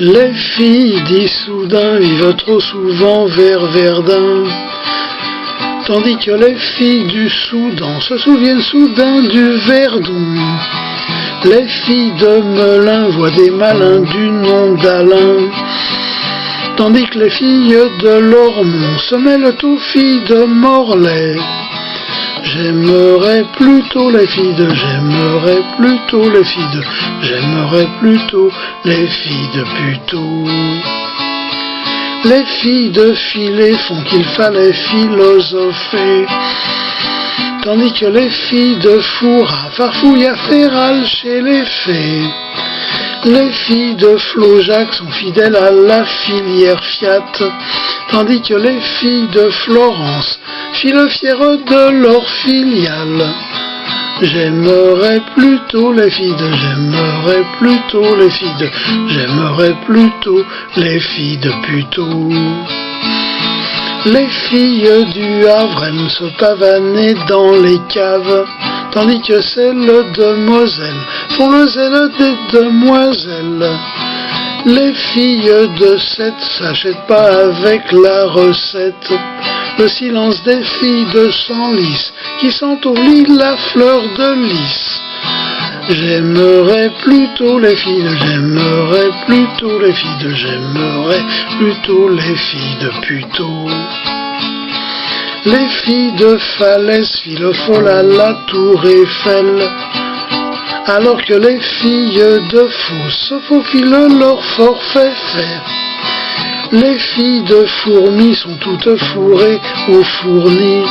Les filles d'Issoudun vivent trop souvent vers Verdun, tandis que les filles du Soudan se souviennent soudain du Verdon. Les filles de Melun voient des malins du nom d'Alain, tandis que les filles de Lormont se mêlent aux filles de Morlaix. J'aimerais plutôt les filles de, j'aimerais plutôt les filles de, j'aimerais plutôt les filles de Puteaux. Les filles de Filet font qu'il fallait philosopher, tandis que les filles de Foura farfouillent à Féral chez les fées. Les filles de Flojac sont fidèles à la filière Fiat, tandis que les filles de Florence filent fières de leur filiale. J'aimerais plutôt les filles de, j'aimerais plutôt les filles de, j'aimerais plutôt les filles de Puteaux. Les filles du Havre aiment se pavaner dans les caves, tandis que celles de Moselle font le zèle des demoiselles. Les filles de Sète s'achètent pas avec la recette le silence des filles de Senlis qui sentent au lit la fleur de lys. J'aimerais plutôt les filles de, j'aimerais plutôt les filles de, j'aimerais plutôt les filles de Puteaux. Les filles de Falaise filent folles à la tour Eiffel, alors que les filles de Fos se faufilent leur forfait fait. Les filles de Fourmis sont toutes fourrées au fourni,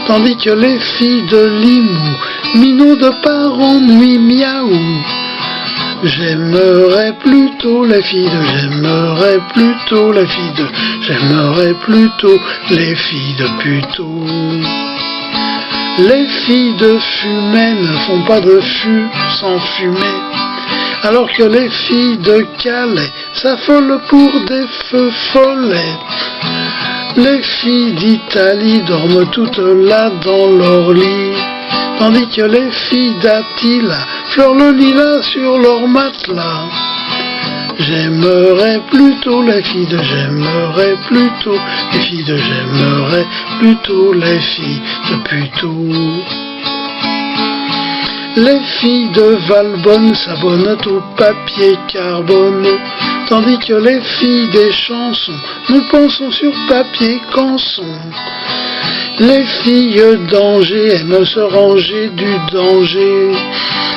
tandis que les filles de Limoux minaudent par ennui miaou. J'aimerais plutôt les filles de, j'aimerais plutôt les filles de, j'aimerais plutôt les filles de Puteaux. Les filles de Fumet ne font pas de fût sans fumer, alors que les filles de Calais s'affolent pour des feux follets. Les filles d'Italie dorment toutes là dans leur lit, tandis que les filles d'Attila fleurent le lilas sur leur matelas. J'aimerais plutôt les filles de, j'aimerais plutôt les filles de, j'aimerais plutôt les filles de Puteaux. Les filles de Valbonne s'abonnent au papier carbone, tandis que les filles des chansons, nous pensons sur papier canson. Les filles d'Angers aiment se ranger du danger,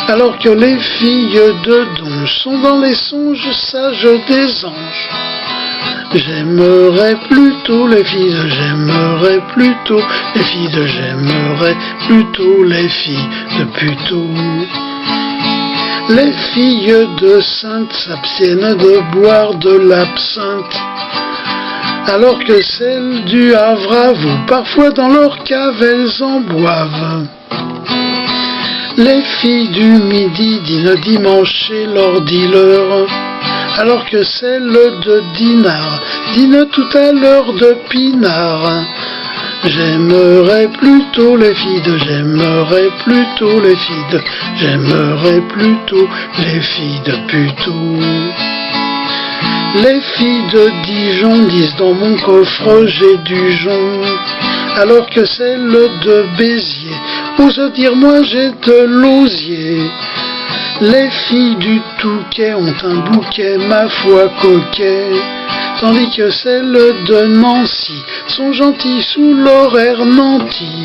alors que les filles de Donge sont dans les songes sages des anges. J'aimerais plutôt les filles de, j'aimerais plutôt les filles de, j'aimerais plutôt les filles de Puteaux. Les filles de Sainte s'abstiennent de boire de l'absinthe, alors que celles du Havre avouent parfois dans leur cave elles en boivent. Les filles du Midi dînent dimanche chez leur dealer, alors que celles de Dinard dînent tout à l'heure de Pinard. J'aimerais plutôt les filles de, j'aimerais plutôt les filles de, j'aimerais plutôt les filles de Puteaux. Les filles de Dijon disent dans mon coffre j'ai du jonc, alors que celles de Béziers osent dire moi j'ai de l'osier. Les filles du Touquet ont un bouquet ma foi coquet, tandis que celles de Nancy sont gentilles sous l'horaire nanti.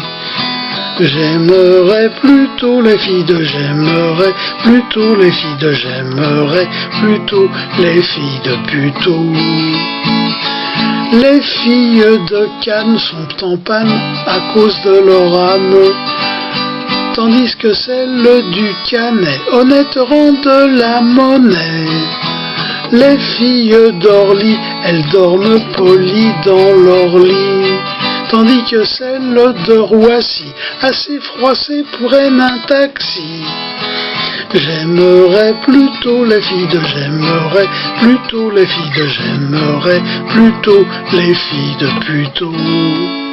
J'aimerais plutôt les filles de, j'aimerais plutôt les filles de, j'aimerais plutôt les filles de Puteaux. Les filles de Cannes sont en panne à cause de leur âne, tandis que celles du Canet honnêtes rendent la monnaie. Les filles d'Orly, elles dorment polies dans leur lit, tandis que celles de Roissy, assez froissées, prennent un taxi. J'aimerais plutôt les filles de, j'aimerais plutôt les filles de, j'aimerais plutôt les filles de Puteaux.